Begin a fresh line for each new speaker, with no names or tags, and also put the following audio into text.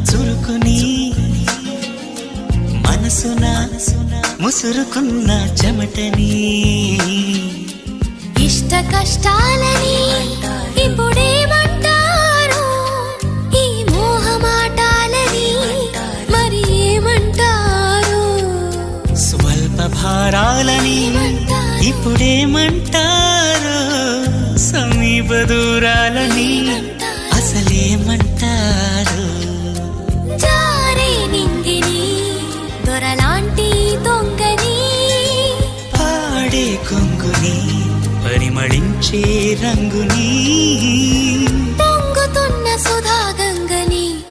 చురుకుని మనసున ముసురుకున్న చెమటని
ఇష్ట కష్టాలని ఇప్పుడేమంటారు ఈ మోహమాటాలని మరి ఏమంటారు
స్వల్ప భారాలని ఇప్పుడేమంటారు సమీప దూరాలని అసలేమంటారు